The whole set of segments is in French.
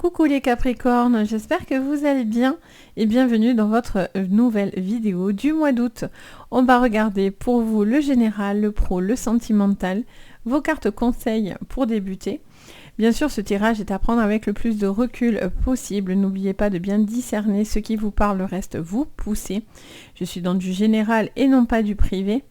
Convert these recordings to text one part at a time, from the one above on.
Coucou les Capricornes, j'espère que vous allez bien et bienvenue dans votre nouvelle vidéo du mois d'août. On va regarder pour vous le général, le pro, le sentimental, vos cartes conseils pour débuter. Bien sûr, ce tirage est à prendre avec le plus de recul possible. N'oubliez pas de bien discerner ce qui vous parle, le reste vous poussez. Je suis dans du général et non pas du privé.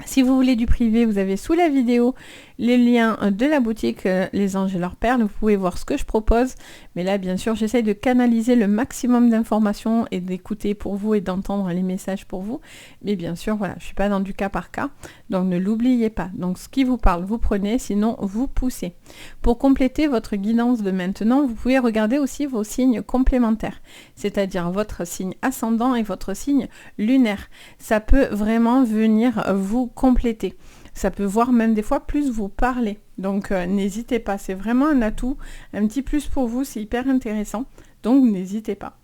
Si vous voulez du privé, vous avez sous la vidéo les liens de la boutique Les Anges et leurs perles. Vous pouvez voir ce que je propose. Mais là, bien sûr, j'essaye de canaliser le maximum d'informations et d'écouter pour vous et d'entendre les messages pour vous. Mais bien sûr, voilà, je ne suis pas dans du cas par cas. Donc, ne l'oubliez pas. Donc, ce qui vous parle, vous prenez. Sinon, vous poussez. Pour compléter votre guidance de maintenant, vous pouvez regarder aussi vos signes complémentaires. C'est-à-dire votre signe ascendant et votre signe lunaire. Ça peut vraiment venir vous compléter. Ça peut voire même des fois plus vous parler. Donc n'hésitez pas, c'est vraiment un atout, un petit plus pour vous, c'est hyper intéressant. Donc n'hésitez pas.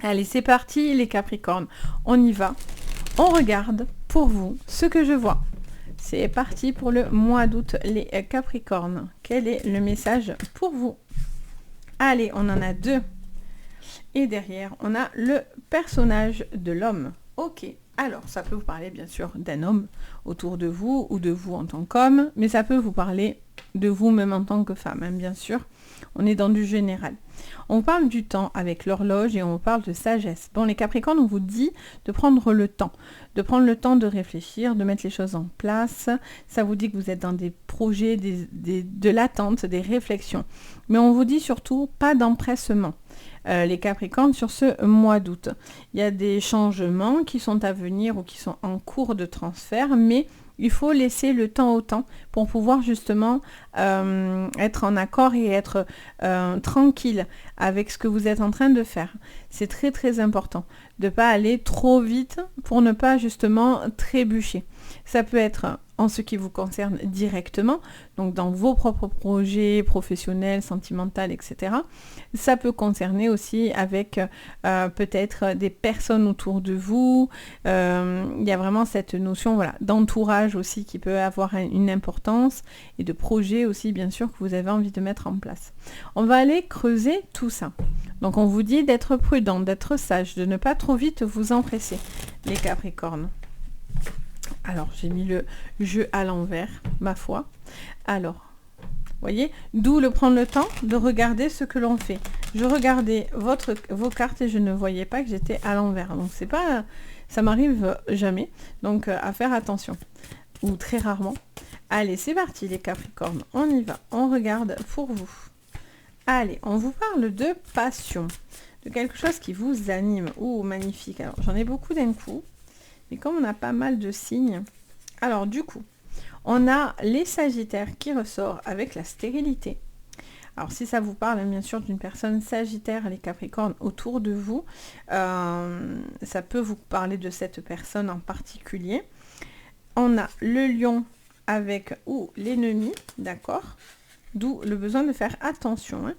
Allez, c'est parti les Capricornes, on y va. On regarde pour vous ce que je vois. C'est parti pour le mois d'août les Capricornes. Quel est le message pour vous? Allez, on en a deux. Et derrière, on a le personnage de l'homme. Ok. Alors, ça peut vous parler bien sûr d'un homme autour de vous ou de vous en tant qu'homme, mais ça peut vous parler de vous même en tant que femme, hein, bien sûr. On est dans du général. On parle du temps avec l'horloge et on parle de sagesse. Bon, les Capricornes, on vous dit de prendre le temps de réfléchir, de mettre les choses en place. Ça vous dit que vous êtes dans des projets, de l'attente, des réflexions. Mais on vous dit surtout pas d'empressement. Les Capricornes sur ce mois d'août. Il y a des changements qui sont à venir ou qui sont en cours de transfert, mais il faut laisser le temps au temps pour pouvoir justement être en accord et être tranquille avec ce que vous êtes en train de faire. C'est très très important de ne pas aller trop vite pour ne pas justement trébucher. Ça peut être en ce qui vous concerne directement, donc dans vos propres projets professionnels, sentimentaux, etc. Ça peut concerner aussi avec peut-être des personnes autour de vous. Il y a vraiment cette notion voilà, d'entourage aussi qui peut avoir une importance et de projet aussi bien sûr que vous avez envie de mettre en place. On va aller creuser tout ça. Donc on vous dit d'être prudent, d'être sage, de ne pas trop vite vous empresser, les Capricornes. Alors, j'ai mis le jeu à l'envers, ma foi. Alors, vous voyez, d'où le prendre le temps de regarder ce que l'on fait. Je regardais vos cartes et je ne voyais pas que j'étais à l'envers. Donc, c'est pas, ça m'arrive jamais. Donc, à faire attention. Ou très rarement. Allez, c'est parti les Capricornes. On y va. On regarde pour vous. Allez, on vous parle de passion. De quelque chose qui vous anime. Oh, magnifique. Alors, j'en ai beaucoup d'un coup. Mais comme on a pas mal de signes, alors du coup, on a les Sagittaires qui ressortent avec la stérilité. Alors si ça vous parle bien sûr d'une personne Sagittaire, les Capricornes autour de vous, ça peut vous parler de cette personne en particulier. On a le Lion avec l'ennemi, d'accord ? D'où le besoin de faire attention. Hein.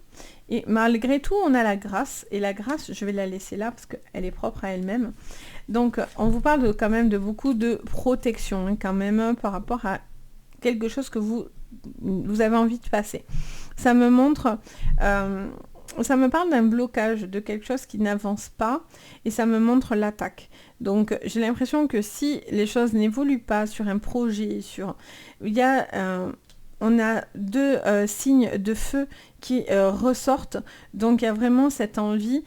Et malgré tout, on a la grâce. Et la grâce, je vais la laisser là parce qu'elle est propre à elle-même. Donc, on vous parle quand même de beaucoup de protection, hein, quand même, par rapport à quelque chose que vous avez envie de passer. Ça me montre... ça me parle d'un blocage, de quelque chose qui n'avance pas. Et ça me montre l'attaque. Donc, j'ai l'impression que si les choses n'évoluent pas sur un projet, il y a... on a deux signes de feu qui ressortent. Donc, il y a vraiment cette envie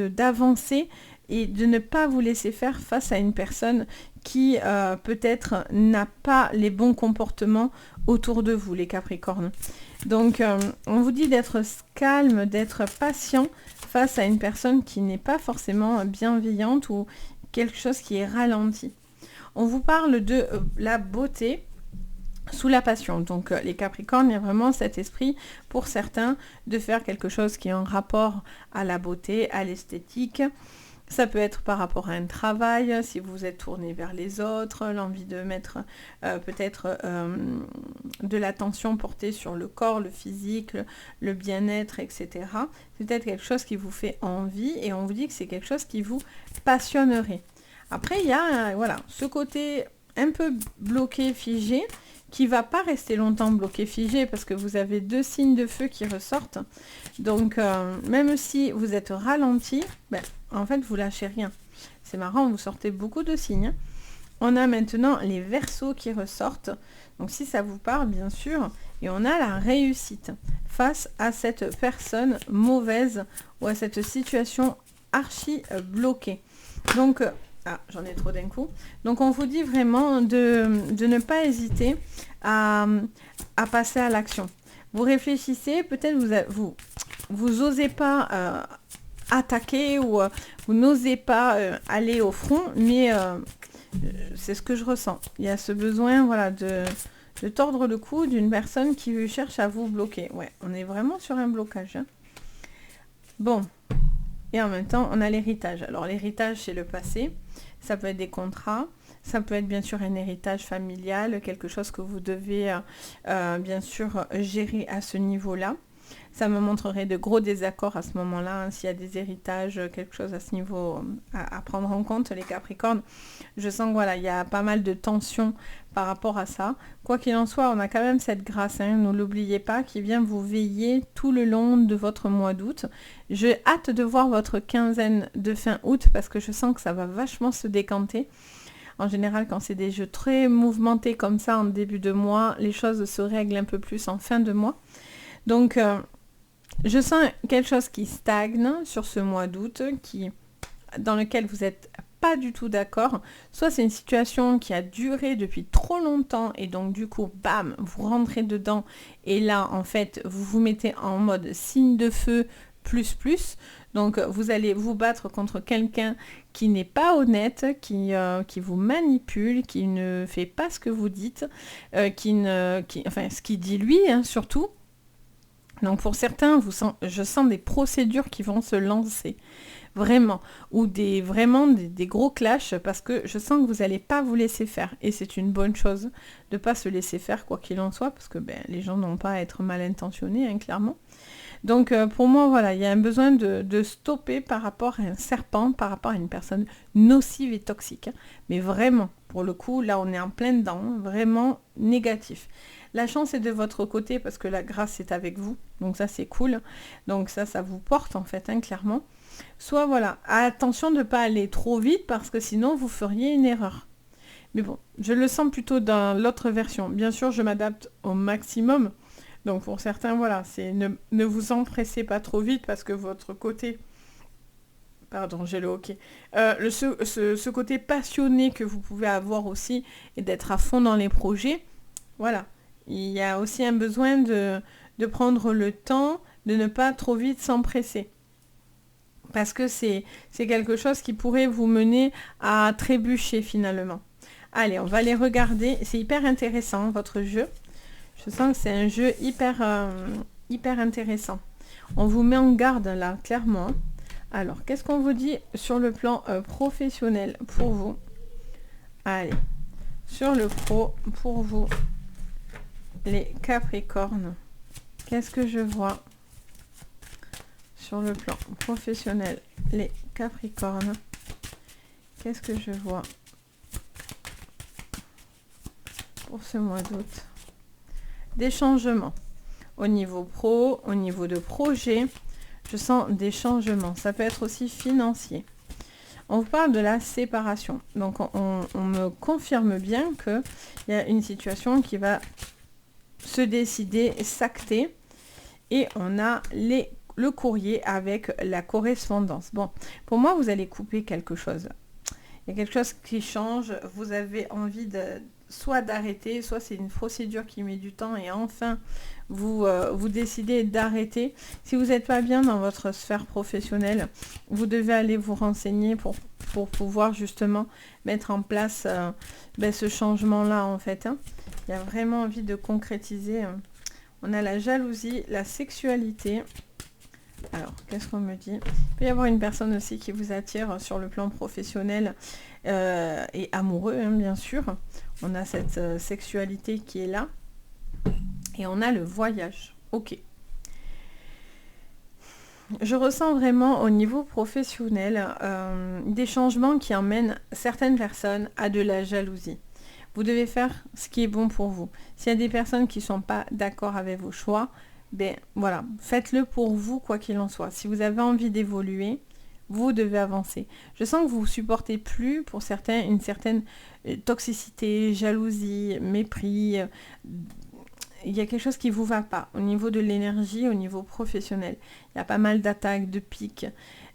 d'avancer et de ne pas vous laisser faire face à une personne qui peut-être n'a pas les bons comportements autour de vous, les Capricornes. Donc, on vous dit d'être calme, d'être patient face à une personne qui n'est pas forcément bienveillante ou quelque chose qui est ralenti. On vous parle de la beauté sous la passion. Donc les Capricornes, il y a vraiment cet esprit pour certains de faire quelque chose qui est en rapport à la beauté, à l'esthétique. Ça peut être par rapport à un travail, si vous êtes tourné vers les autres, l'envie de mettre peut-être de l'attention portée sur le corps, le physique, le bien-être, etc. C'est peut-être quelque chose qui vous fait envie et on vous dit que c'est quelque chose qui vous passionnerait. Après, il y a voilà, ce côté un peu bloqué, figé, qui va pas rester longtemps bloqué, figé, parce que vous avez 2 signes de feu qui ressortent. Donc, même si vous êtes ralenti, ben, en fait, vous lâchez rien. C'est marrant, vous sortez beaucoup de signes. On a maintenant les Verseaux qui ressortent. Donc, si ça vous parle, bien sûr. Et on a la réussite face à cette personne mauvaise ou à cette situation archi bloquée. Donc, j'en ai trop d'un coup. Donc, on vous dit vraiment de ne pas hésiter à passer à l'action. Vous réfléchissez, peut-être vous osez pas attaquer ou vous n'osez pas aller au front, mais c'est ce que je ressens. Il y a ce besoin, voilà, de tordre le cou d'une personne qui cherche à vous bloquer. Ouais, on est vraiment sur un blocage. Hein. Bon. Et en même temps, on a l'héritage. Alors, l'héritage, c'est le passé. Ça peut être des contrats. Ça peut être, bien sûr, un héritage familial. Quelque chose que vous devez, bien sûr, gérer à ce niveau-là. Ça me montrerait de gros désaccords à ce moment-là, hein, s'il y a des héritages, quelque chose à ce niveau à prendre en compte, les Capricornes. Je sens que voilà, il y a pas mal de tensions par rapport à ça. Quoi qu'il en soit, on a quand même cette grâce, hein, ne l'oubliez pas, qui vient vous veiller tout le long de votre mois d'août. J'ai hâte de voir votre quinzaine de fin août parce que je sens que ça va vachement se décanter. En général, quand c'est des jeux très mouvementés comme ça en début de mois, les choses se règlent un peu plus en fin de mois. Donc, je sens quelque chose qui stagne sur ce mois d'août, dans lequel vous n'êtes pas du tout d'accord. Soit c'est une situation qui a duré depuis trop longtemps et donc du coup, bam, vous rentrez dedans et là, en fait, vous vous mettez en mode signe de feu plus. Donc, vous allez vous battre contre quelqu'un qui n'est pas honnête, qui vous manipule, qui ne fait pas ce que vous dites, enfin, ce qu'il dit lui, hein, surtout. Donc pour certains, je sens des procédures qui vont se lancer, vraiment, ou vraiment des gros clashs, parce que je sens que vous n'allez pas vous laisser faire. Et c'est une bonne chose de ne pas se laisser faire, quoi qu'il en soit, parce que les gens n'ont pas à être mal intentionnés, hein, clairement. Donc pour moi, voilà, il y a un besoin de stopper par rapport à un serpent, par rapport à une personne nocive et toxique. Hein. Mais vraiment, pour le coup, là on est en plein dedans, hein, vraiment négatif. La chance est de votre côté parce que la grâce est avec vous. Donc ça, c'est cool. Donc ça vous porte en fait, hein, clairement. Soit voilà, attention de ne pas aller trop vite parce que sinon, vous feriez une erreur. Mais bon, je le sens plutôt dans l'autre version. Bien sûr, je m'adapte au maximum. Donc pour certains, voilà, c'est ne vous empressez pas trop vite parce que votre côté... Pardon, j'ai le hockey. Ce côté passionné que vous pouvez avoir aussi et d'être à fond dans les projets, voilà. Il y a aussi un besoin de prendre le temps, de ne pas trop vite s'empresser. Parce que c'est quelque chose qui pourrait vous mener à trébucher finalement. Allez, on va les regarder. C'est hyper intéressant, votre jeu. Je sens que c'est un jeu hyper intéressant. On vous met en garde là, clairement. Alors, qu'est-ce qu'on vous dit sur le plan professionnel pour vous? Allez, sur le pro, pour vous, les Capricornes. Qu'est-ce que je vois sur le plan professionnel, les Capricornes? Qu'est-ce que je vois pour ce mois d'août? Des changements au niveau pro, au niveau de projet. Je sens des changements. Ça peut être aussi financier. On vous parle de la séparation. Donc, on me confirme bien qu'il y a une situation qui va se décider, s'acter. Et on a le courrier avec la correspondance. Bon, pour moi, vous allez couper quelque chose. Il y a quelque chose qui change. Vous avez envie soit d'arrêter, soit c'est une procédure qui met du temps et enfin vous décidez d'arrêter. Si vous n'êtes pas bien dans votre sphère professionnelle, vous devez aller vous renseigner pour pouvoir justement mettre en place ce changement-là en fait. Hein. Il y a vraiment envie de concrétiser. On a la jalousie, la sexualité. Alors, qu'est-ce qu'on me dit? Il peut y avoir une personne aussi qui vous attire sur le plan professionnel et amoureux, hein, bien sûr. On a cette sexualité qui est là. Et on a le voyage. Ok. Je ressens vraiment au niveau professionnel des changements qui emmènent certaines personnes à de la jalousie. Vous devez faire ce qui est bon pour vous. S'il y a des personnes qui ne sont pas d'accord avec vos choix, ben voilà, faites-le pour vous quoi qu'il en soit. Si vous avez envie d'évoluer, vous devez avancer. Je sens que vous ne supportez plus, pour certains, une certaine toxicité, jalousie, mépris. Il y a quelque chose qui ne vous va pas au niveau de l'énergie, au niveau professionnel. Il y a pas mal d'attaques, de pics.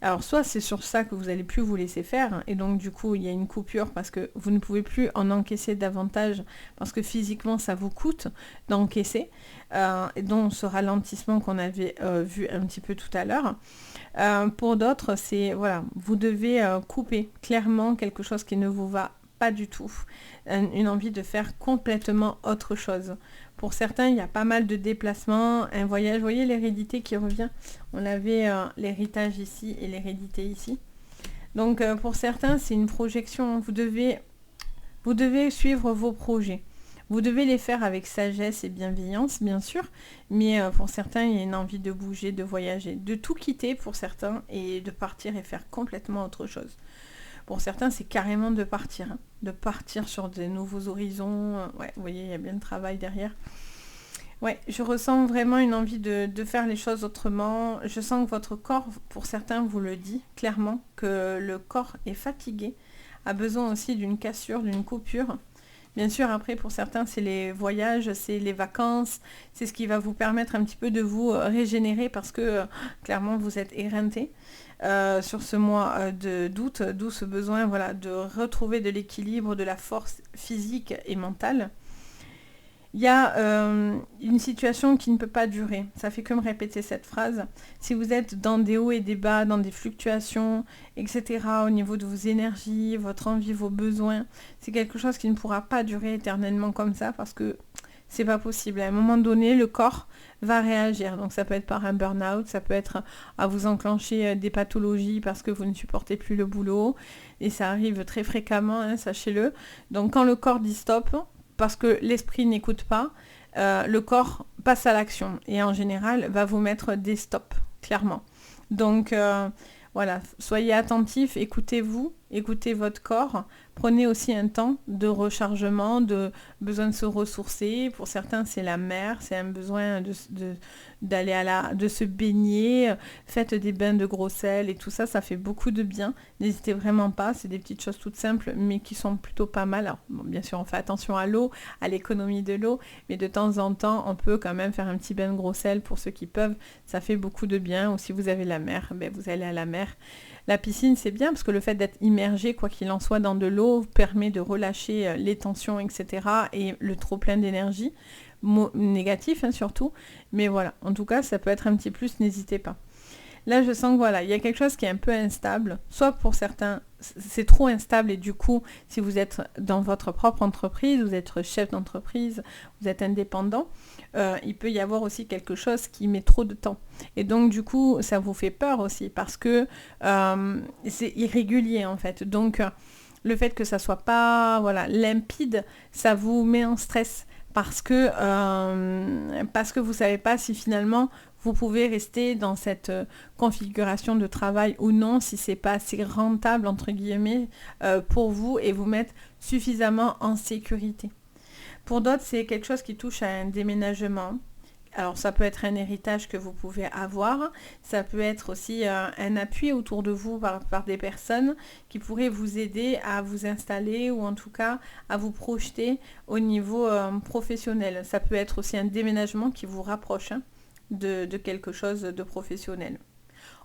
Alors soit c'est sur ça que vous n'allez plus vous laisser faire, et donc du coup il y a une coupure parce que vous ne pouvez plus en encaisser davantage, parce que physiquement ça vous coûte d'encaisser, et donc ce ralentissement qu'on avait vu un petit peu tout à l'heure. Pour d'autres, c'est voilà, vous devez couper clairement quelque chose qui ne vous va pas du tout, une envie de faire complètement autre chose. Pour certains, il y a pas mal de déplacements, un voyage. Vous voyez l'hérédité qui revient. On avait l'héritage ici et l'hérédité ici. Donc pour certains, c'est une projection. Vous devez suivre vos projets. Vous devez les faire avec sagesse et bienveillance, bien sûr. Mais pour certains, il y a une envie de bouger, de voyager, de tout quitter pour certains et de partir et faire complètement autre chose. Pour certains, c'est carrément de partir sur de nouveaux horizons. Ouais, vous voyez, il y a bien le travail derrière. Ouais, je ressens vraiment une envie de faire les choses autrement. Je sens que votre corps, pour certains, vous le dit clairement, que le corps est fatigué, a besoin aussi d'une cassure, d'une coupure. Bien sûr, après, pour certains, c'est les voyages, c'est les vacances, c'est ce qui va vous permettre un petit peu de vous régénérer parce que, clairement, vous êtes éreinté. Sur ce mois d'août, d'où ce besoin voilà, de retrouver de l'équilibre, de la force physique et mentale. Il y a une situation qui ne peut pas durer. Ça fait que me répéter cette phrase. Si vous êtes dans des hauts et des bas, dans des fluctuations, etc., au niveau de vos énergies, votre envie, vos besoins, c'est quelque chose qui ne pourra pas durer éternellement comme ça parce que c'est pas possible. À un moment donné, le corps va réagir. Donc ça peut être par un burn-out, ça peut être à vous enclencher des pathologies parce que vous ne supportez plus le boulot. Et ça arrive très fréquemment, hein, sachez-le. Donc quand le corps dit stop, parce que l'esprit n'écoute pas, le corps passe à l'action. Et en général, va vous mettre des stops, clairement. Donc voilà, soyez attentifs, écoutez-vous, écoutez votre corps. Prenez aussi un temps de rechargement, de besoin de se ressourcer. Pour certains, c'est la mer, c'est un besoin d'aller de se baigner. Faites des bains de gros sel et tout ça, ça fait beaucoup de bien. N'hésitez vraiment pas, c'est des petites choses toutes simples, mais qui sont plutôt pas mal. Alors, bon, bien sûr, on fait attention à l'eau, à l'économie de l'eau, mais de temps en temps, on peut quand même faire un petit bain de gros sel pour ceux qui peuvent. Ça fait beaucoup de bien. Ou si vous avez la mer, ben, vous allez à la mer. La piscine, c'est bien parce que le fait d'être immergé, quoi qu'il en soit, dans de l'eau, permet de relâcher les tensions, etc. et le trop plein d'énergie, négatif hein, surtout. Mais voilà, en tout cas, ça peut être un petit plus, n'hésitez pas. Là, je sens que voilà, il y a quelque chose qui est un peu instable. Soit pour certains, c'est trop instable et du coup, si vous êtes dans votre propre entreprise, vous êtes chef d'entreprise, vous êtes indépendant, il peut y avoir aussi quelque chose qui met trop de temps. Et donc, du coup, ça vous fait peur aussi parce que c'est irrégulier en fait. Donc, le fait que ça soit pas voilà, limpide, ça vous met en stress parce que vous savez pas si finalement vous pouvez rester dans cette configuration de travail ou non, si c'est pas assez rentable entre guillemets pour vous et vous mettre suffisamment en sécurité. Pour d'autres, c'est quelque chose qui touche à un déménagement. Alors ça peut être un héritage que vous pouvez avoir, ça peut être aussi un appui autour de vous par des personnes qui pourraient vous aider à vous installer ou en tout cas à vous projeter au niveau professionnel. Ça peut être aussi un déménagement qui vous rapproche de quelque chose de professionnel.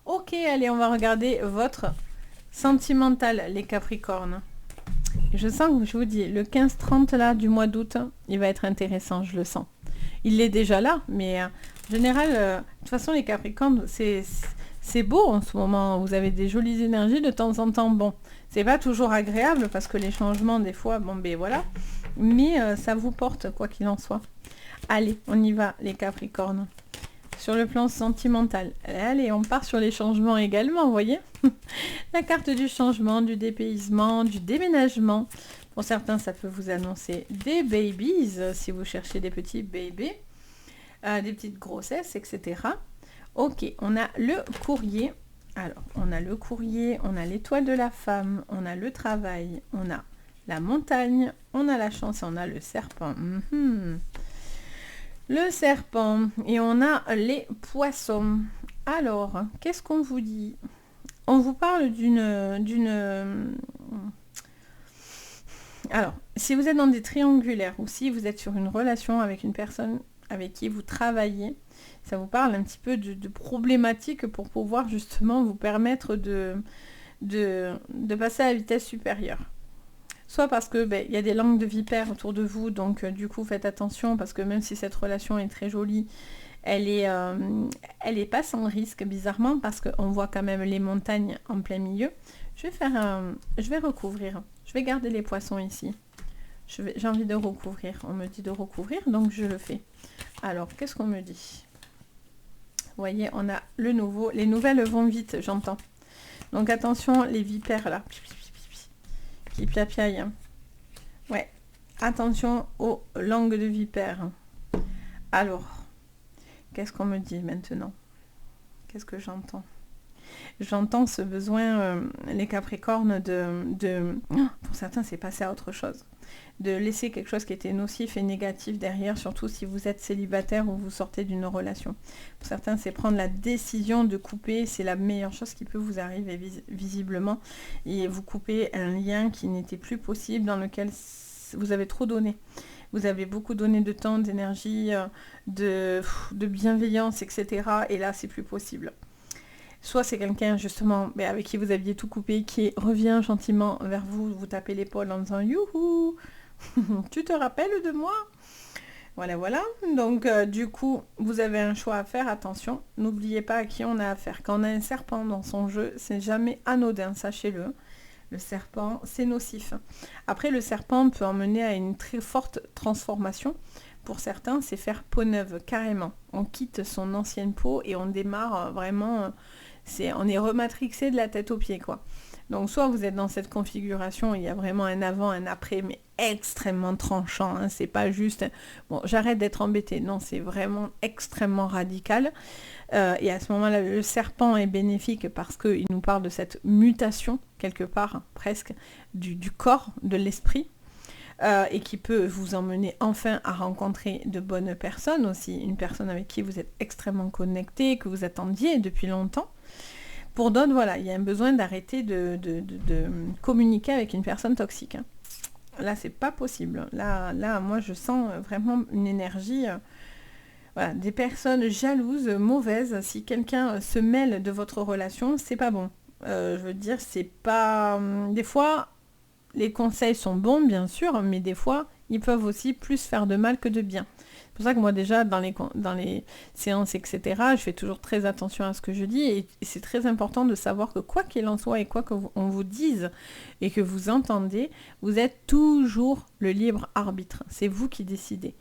Ok, allez, on va regarder votre sentimental, les Capricornes. Je sens que je vous dis, le 15-30 là du mois d'août, il va être intéressant, je le sens. Il est déjà là, mais en général, de toute façon, les Capricornes, c'est beau en ce moment. Vous avez des jolies énergies de temps en temps. Bon, c'est pas toujours agréable parce que les changements, des fois, bon, ben voilà. Mais ça vous porte, quoi qu'il en soit. Allez, on y va, les Capricornes. Sur le plan sentimental. Allez, on part sur les changements également, vous voyez. La carte du changement, du dépaysement, du déménagement. Pour certains, ça peut vous annoncer des babies, si vous cherchez des petits bébés, des petites grossesses, etc. Ok, on a le courrier. Alors, on a le courrier, on a l'étoile de la femme, on a le travail, on a la montagne, On a la chance et on a le serpent. Le serpent. Et on a les poissons. Alors, qu'est-ce qu'on vous dit? On vous parle Alors, si vous êtes dans des triangulaires ou si vous êtes sur une relation avec une personne avec qui vous travaillez, ça vous parle un petit peu de problématiques pour pouvoir justement vous permettre de passer à la vitesse supérieure. Soit parce que y a des langues de vipères autour de vous, donc du coup faites attention parce que même si cette relation est très jolie, elle est pas sans risque bizarrement parce qu'on voit quand même les montagnes en plein milieu. Je vais recouvrir. Je vais garder les poissons ici. J'ai envie de recouvrir. On me dit de recouvrir, donc je le fais. Alors, qu'est-ce qu'on me dit? Vous voyez, on a le nouveau. Les nouvelles vont vite, j'entends. Donc attention, les vipères là. Qui piapiaillent. Ouais. Attention aux langues de vipères. Alors, qu'est-ce qu'on me dit maintenant? Qu'est-ce que j'entends? J'entends ce besoin, les Capricornes, pour certains, c'est passer à autre chose. De laisser quelque chose qui était nocif et négatif derrière, surtout si vous êtes célibataire ou vous sortez d'une relation. Pour certains, c'est prendre la décision de couper, c'est la meilleure chose qui peut vous arriver visiblement. Et vous coupez un lien qui n'était plus possible, dans lequel vous avez trop donné. Vous avez beaucoup donné de temps, d'énergie, de bienveillance, etc. Et là, c'est plus possible. Soit c'est quelqu'un justement avec qui vous aviez tout coupé, qui revient gentiment vers vous, vous tapez l'épaule en disant « Youhou, tu te rappelles de moi ?» Voilà, voilà. Donc du coup, vous avez un choix à faire. Attention, n'oubliez pas à qui on a affaire. Quand on a un serpent dans son jeu, c'est jamais anodin, sachez-le. Le serpent, c'est nocif. Après, le serpent peut emmener à une très forte transformation. Pour certains, c'est faire peau neuve, carrément. On quitte son ancienne peau et on démarre vraiment... on est rematrixé de la tête aux pieds, quoi. Donc, soit vous êtes dans cette configuration, il y a vraiment un avant, un après, mais extrêmement tranchant. Hein, c'est pas juste... Bon, j'arrête d'être embêtée. Non, c'est vraiment extrêmement radical. Et à ce moment-là, le serpent est bénéfique parce qu'il nous parle de cette mutation, quelque part, presque, du corps, de l'esprit. Et qui peut vous emmener enfin à rencontrer de bonnes personnes aussi, une personne avec qui vous êtes extrêmement connecté, que vous attendiez depuis longtemps. Pour d'autres, voilà, il y a un besoin d'arrêter de communiquer avec une personne toxique. Hein. Là, c'est pas possible. Là, moi, je sens vraiment une énergie... voilà, des personnes jalouses, mauvaises. Si quelqu'un se mêle de votre relation, c'est pas bon. Je veux dire, c'est pas... Des fois... Les conseils sont bons, bien sûr, mais des fois, ils peuvent aussi plus faire de mal que de bien. C'est pour ça que moi, déjà, dans les séances, etc., je fais toujours très attention à ce que je dis. Et c'est très important de savoir que quoi qu'il en soit et quoi qu'on vous dise et que vous entendez, vous êtes toujours le libre arbitre. C'est vous qui décidez.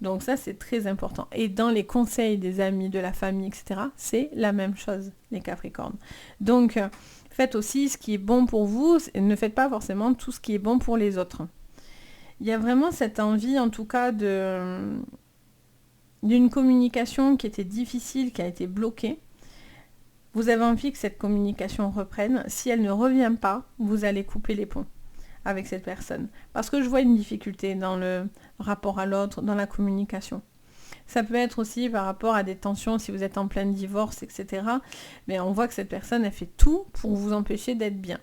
Donc ça, c'est très important. Et dans les conseils des amis, de la famille, etc., c'est la même chose, les Capricornes. Donc... Faites aussi ce qui est bon pour vous, ne faites pas forcément tout ce qui est bon pour les autres. Il y a vraiment cette envie, en tout cas, d'une communication qui était difficile, qui a été bloquée. Vous avez envie que cette communication reprenne. Si elle ne revient pas, vous allez couper les ponts avec cette personne. Parce que je vois une difficulté dans le rapport à l'autre, dans la communication. Ça peut être aussi par rapport à des tensions, si vous êtes en plein divorce, etc. Mais on voit que cette personne, elle fait tout pour vous empêcher d'être bien.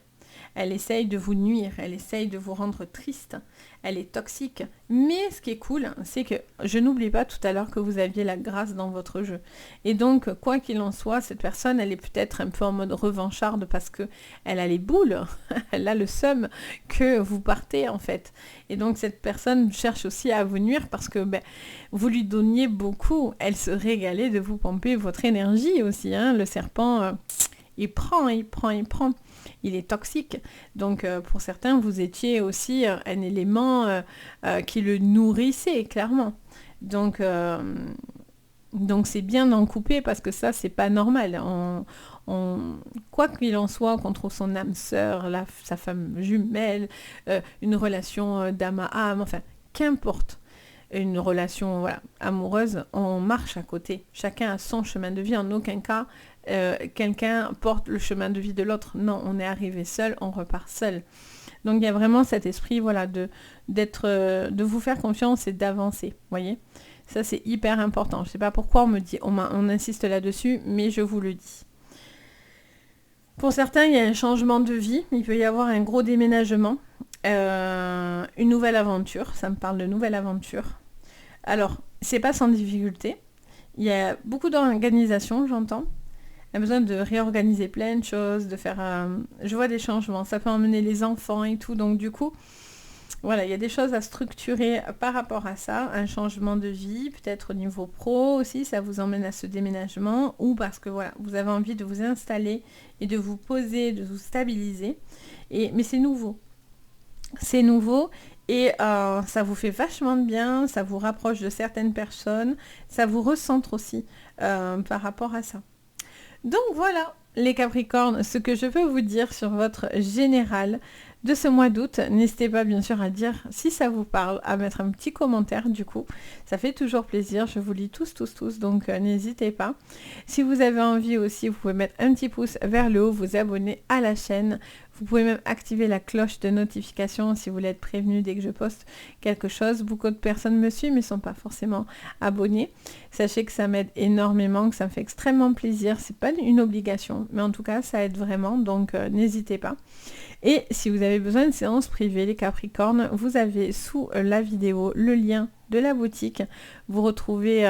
Elle essaye de vous nuire, elle essaye de vous rendre triste, elle est toxique. Mais ce qui est cool, c'est que je n'oublie pas tout à l'heure que vous aviez la grâce dans votre jeu. Et donc, quoi qu'il en soit, cette personne, elle est peut-être un peu en mode revancharde parce que elle a les boules, elle a le seum que vous partez en fait. Et donc, cette personne cherche aussi à vous nuire parce que vous lui donniez beaucoup. Elle se régalait de vous pomper votre énergie aussi. Hein. Le serpent, il prend. Il est toxique. Donc, pour certains, vous étiez aussi un élément qui le nourrissait, clairement. Donc c'est bien d'en couper parce que ça, c'est pas normal. Quoi qu'il en soit, qu'on trouve son âme sœur, sa femme jumelle, une relation d'âme à âme, enfin, qu'importe. Une relation amoureuse, on marche à côté. Chacun a son chemin de vie. En aucun cas, quelqu'un porte le chemin de vie de l'autre. Non, on est arrivé seul, on repart seul. Donc il y a vraiment cet esprit, voilà, de vous faire confiance et d'avancer, voyez. Ça c'est hyper important. Je sais pas pourquoi on insiste là-dessus, mais je vous le dis. Pour certains, il y a un changement de vie, il peut y avoir un gros déménagement, une nouvelle aventure, ça me parle de nouvelle aventure. Alors, c'est pas sans difficulté, il y a beaucoup d'organisation, j'entends. Il y a besoin de réorganiser plein de choses, de faire... je vois des changements, ça peut emmener les enfants et tout, donc du coup, voilà, il y a des choses à structurer par rapport à ça, un changement de vie, peut-être au niveau pro aussi, ça vous emmène à ce déménagement, ou parce que voilà, vous avez envie de vous installer et de vous poser, de vous stabiliser. Mais c'est nouveau. C'est nouveau et ça vous fait vachement de bien, ça vous rapproche de certaines personnes, ça vous recentre aussi par rapport à ça. Donc voilà, les Capricornes, ce que je peux vous dire sur votre général de ce mois d'août. N'hésitez pas bien sûr à dire si ça vous parle, à mettre un petit commentaire du coup. Ça fait toujours plaisir, je vous lis tous, donc n'hésitez pas. Si vous avez envie aussi, vous pouvez mettre un petit pouce vers le haut, vous abonner à la chaîne. Vous pouvez même activer la cloche de notification si vous voulez être prévenu dès que je poste quelque chose. Beaucoup de personnes me suivent mais ne sont pas forcément abonnées. Sachez que ça m'aide énormément, que ça me fait extrêmement plaisir. C'est pas une obligation, mais en tout cas ça aide vraiment, donc n'hésitez pas. Et si vous avez besoin de séances privées, les Capricornes, vous avez sous la vidéo le lien de la boutique. Vous retrouvez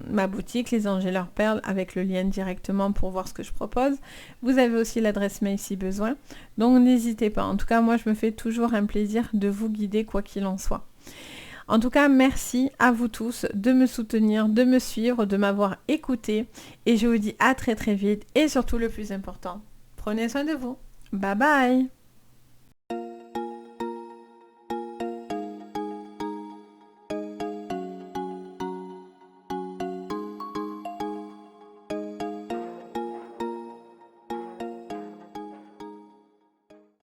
ma boutique, Les Anges et leurs perles, avec le lien directement pour voir ce que je propose. Vous avez aussi l'adresse mail si besoin. Donc n'hésitez pas. En tout cas, moi, je me fais toujours un plaisir de vous guider quoi qu'il en soit. En tout cas, merci à vous tous de me soutenir, de me suivre, de m'avoir écouté. Et je vous dis à très très vite. Et surtout le plus important, prenez soin de vous. Bye bye!